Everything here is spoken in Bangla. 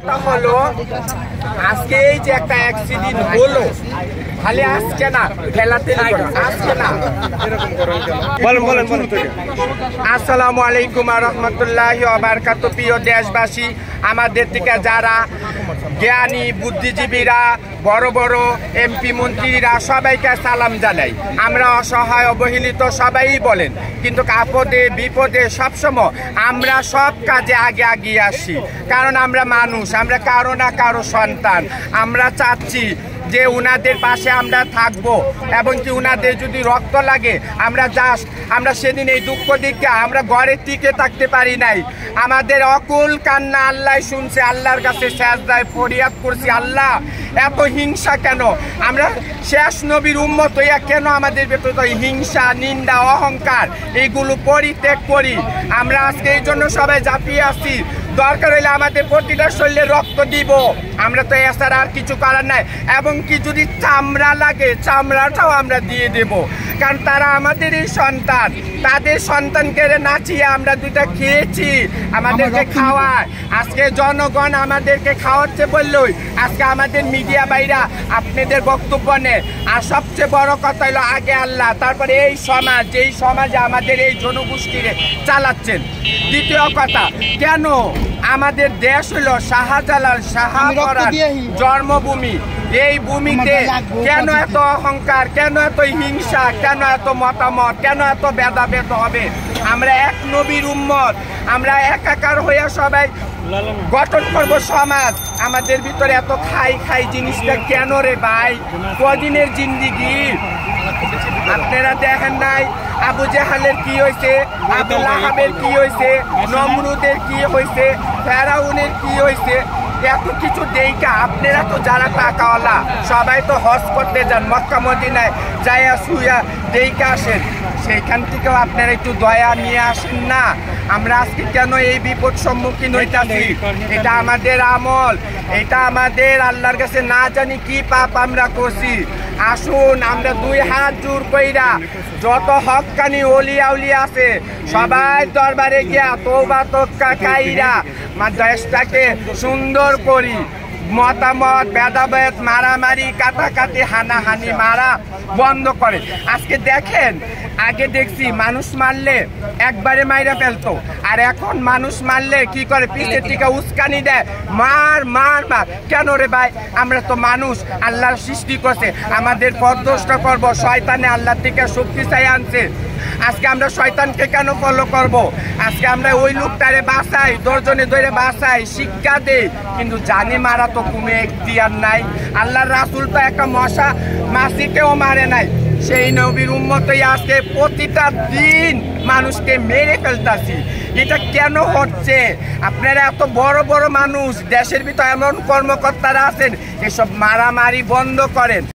কথা হলো আজকে এই যে একটা অ্যাক্সিডেন্ট হলো, খালি আজকে না, খেলাতে আজকে না। আসসালামু আলাইকুম ওয়া রাহমাতুল্লাহি ওয়া বারাকাতুহু। প্রিয় দেশবাসী, আমাদের থেকে যারা জ্ঞানী বুদ্ধিজীবীরা, বড় বড় এমপি মন্ত্রীরা, সবাইকে সালাম জানাই। আমরা অসহায় অবহেলিত সবাই বলেন, কিন্তু আপদে বিপদে সবসময় আমরা সব কাজে আগে আগিয়ে আসি, কারণ আমরা মানুষ, আমরা কারো না কারো সন্তান। আমরা চাচ্ছি যে উনাদের পাশে আমরা থাকবো, এবং কি উনাদের যদি রক্ত লাগে আমরা সেদিন এই দুঃখ দিকে আমরা ঘরে টিকে থাকতে পারি নাই। আমাদের অকুল কান্না আল্লাহ শুনছে, আল্লাহর কাছে সেজদায় ফরিয়াদ করছি, আল্লাহ এত হিংসা কেন? আমরা শেষ নবীর উম্মত হইয়া কেন আমাদের ভেতরে হিংসা, নিন্দা, অহংকার এইগুলো পরিত্যাগ করি? আমরা আজকে এই জন্য সবাই ঝাঁপিয়ে আসছি। দরকার হইলে আমাদের প্রতিটা শরীরে রক্ত দিব, আমরা তো এছাড়া আর কিছু করার নাই। এবং কি যদি চামড়া লাগে, চামড়াটাও আমরা দিয়ে দেব, কারণ তারা আমাদের এই সন্তান। তাদের সন্তানকে নাচিয়ে আমরা দুইটা খেয়েছি, আমাদেরকে খাওয়ায়। আজকে জনগণ আমাদেরকে খাওয়াচ্ছে বললই আজকে আমাদের মিডিয়া ভাইরা আপনাদের বক্তব্য নেয়। আর সবচেয়ে বড় কথা হলো আগে আল্লাহ, তারপরে এই সমাজ, যেই সমাজে আমাদের এই জনগোষ্ঠীরে চালাচ্ছেন। দ্বিতীয় কথা, কেন আমাদের দেশ হলো শাহজালাল শাহপরাণ জন্মভূমি, এই ভূমিতে কেন এত অহংকার, কেন এত হিংসা, কেন এত মতামত, কেন এত ভেদাভেদ হবে? আমরা এক নবীর উম্মত, আমরা একাকার হইয়া সবাই গঠন করব সমাজ। আমাদের ভিতরে এত খাই জিনিসটা কেন রে ভাই? কদিনের জিন্দিগি? আপনারা দেখেন নাই আবু জাহালের কি হয়েছে, আবু লাহাবের কি হয়েছে, নমরুদের কি হয়েছে, ফেরাউনের কি হয়েছে? এত কিছু দেইকা আপনারা তো যারা টাকাওয়ালা সবাই তো হজ করতে যান, মক্কা মদিনায় যাইয়া শুইয়া দেইকা আসেন, সেইখান থেকেও আপনারা একটু দয়া নিয়ে আসেন না? আমরা আজকে কেন এই বিপদ সম্মুখীন হইতাছি? এটা আমাদের আমল, এটা আমাদের আল্লাহর কাছে না জানি কি পাপ আমরা করছি। আসুন আমরা দুই হাত জোর কইরা যত হক্কানি ওলিয়া উলিয়া আছে সবাই দরবারে গিয়া তওবা তক্কা কাইরা দেশটাকে সুন্দর করি। মতামত ভেদাভেদ, মারামারি, কাটাকাটি, হানাহানি মারা বন্ধ করে। আজকে দেখেন, আগে দেখছি মানুষ মারলে একবারে মাইরা ফেলতো, আর এখন মানুষ মারলে কি করে? পিছের থেকে উস্কানি দেয়, মার মার মার। কেন রে ভাই? আমরা তো মানুষ, আল্লাহর সৃষ্টি করছে, আমাদের পথভ্রষ্ট করব। শয়তানে আল্লাহ থেকে শক্তি চাই আনছে। আজকে আমরা শয়তানকে কেন ফলো করব? আজকে আমরা ওই লোকটারে বাঁচাই, দর্জনে ধরে বাঁচাই, শিক্ষা দেই, কিন্তু জানে মারা তো কোনো এখতিয়ার নাই। আল্লাহর রাসূল তো একটা মশা মাছিকেও মারে নাই। সেই নবীর উম্মতই আজকে প্রতিটা দিন মানুষকে মেরে ফেলতাছি। এটা কেন হচ্ছে? আপনারা এত বড় বড় মানুষ, দেশের ভিতরে এমন কর্মকর্তারা আছেন, এসব মারামারি বন্ধ করেন।